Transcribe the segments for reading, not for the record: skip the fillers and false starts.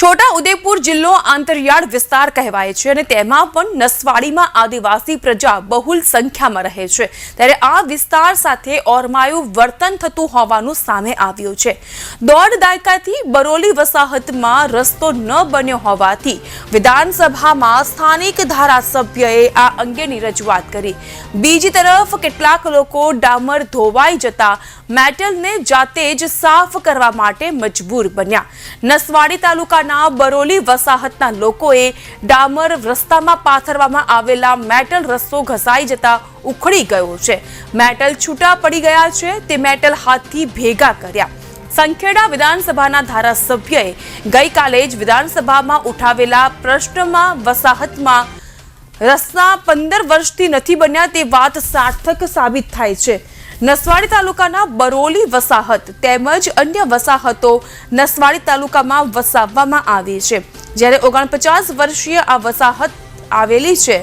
છોટા ઉદેપુર જિલ્લો આંતરિયાળ વિસ્તાર કહેવાય છે અને તેમાં પણ નસવાડીમાં આદિવાસી પ્રજા બહુલ સંખ્યામાં રહે છે। ત્યારે આ વિસ્તાર સાથે ઓરમાયું વર્તન થતું હોવાનું સામે આવ્યું છે। દોઢ દાયકાથી બરોલી વસાહતમાં રસ્તો ન બન્યો હોવાથી વિધાનસભામાં સ્થાનિક ધારાસભ્યએ આ અંગેની રજૂઆત કરી। બીજી તરફ કેટલાક લોકો ડામર ધોવાઈ જતા મેટલને જાતે જ સાફ કરવા માટે મજબૂર બન્યા। નસવાડી તાલુકા બરોલી વસાહતના લોકોએ ડામર રસ્તામાં પાથરવામાં આવેલા મેટલ રસ્તો ઘસાઈ જતા ઉખડી ગયો છે। મેટલ છૂટા પડી ગયા છે, તે મેટલ હાથથી ભેગા કર્યા। સંખેડા વિધાનસભાના ધારાસભ્યએ ગઈકાલે જ વિધાનસભામાં ઉઠાવેલા પ્રશ્નમાં વસાહતમાં રસ્તા 15 વર્ષથી નથી બન્યા તે વાત સાર્થક સાબિત થાય છે। નસવાડી તાલુકાના બરોલી વસાહત તેમજ અન્ય વસાહતો નસવાડી તાલુકામાં વસાવવામાં આવી છે, જ્યારે 49 વર્ષીય આ વસાહત આવેલી છે।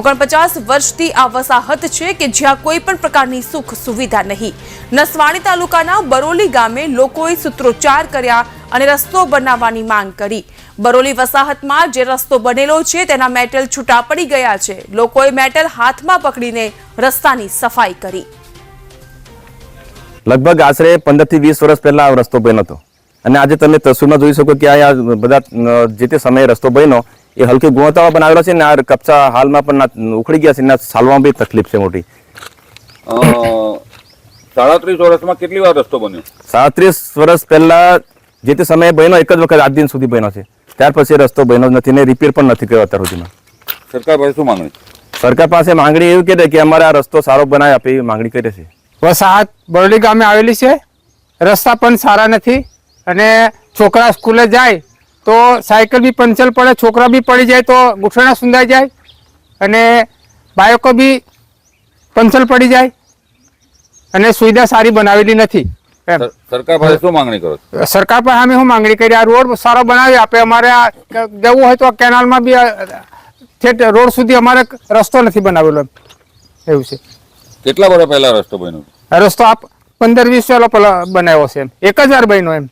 49 વર્ષથી આ વસાહત છે કે જ્યાં કોઈ પણ પ્રકારની સુખ સુવિધા નહીં। નસવાડી તાલુકાના બરોલી ગામે લોકોએ સૂત્રોચ્ચાર કર્યા અને રસ્તો બનાવવાની માંગ કરી। બરોલી વસાહતમાં જે રસ્તો બનેલો છે તેના મેટલ છૂટા પડી ગયા છે। લોકોએ મેટલ હાથમાં પકડીને રસ્તાની સફાઈ કરી। लगभग आश्रे 15 થી 20 વર્ષ પહેલા આ રસ્તો બન્યો હતો અને આજે તમે તસવીરમાં જોઈ શકો કે આ બધા જે તે સમયે રસ્તો બન્યો એ હલકી ગુણવત્તામાં બનાવેલો છે ને આ કપચા હાલમાં પણ ઉખડી ગયા છે ને ચાલવામાં બી તકલીફ છે મોટી। 37 વર્ષમાં કેટલી વાર રસ્તો બન્યો? 37 વર્ષ પહેલા જે તે સમયે બન્યો એક જ વખત આજ દિન સુધી બન્યો છે, ત્યાર પછી રસ્તો બન્યો નથી ને રિપેર પણ નથી કર્યો અત્યાર સુધીમાં। સરકાર પાસે શું માંગણી? સરકાર પાસે માંગણી એવી કરે કે અમારે આ રસ્તો સારો બનાવી આપે એવી માંગણી કરે છે। વસાહત બરોલી ગામે આવેલી છે, રસ્તા પણ સારા નથી અને છોકરા સ્કૂલે જાય તો સાયકલ બી પંચર પડે, છોકરા બી પડી જાય તો ગુઠણા સુંદાઈ જાય અને બાળકો બી પંચર પડી જાય અને સુવિધા સારી બનાવેલી નથી। સરકાર પાસે શું માંગણી કરો? સરકાર પાસે અમે શું માંગણી કરી? આ રોડ સારો બનાવી આપે। અમારે આ જવું હોય તો કેનાલમાં બી ઠેઠ રોડ સુધી અમારે રસ્તો નથી બનાવેલો એવું છે। કેટલા વર્ષ પહેલા રસ્તો બન્યો? રસ્તો 15-20 વર્ષ પહેલા બનાવ્યો છે, એક જ વાર બન્યો એમ।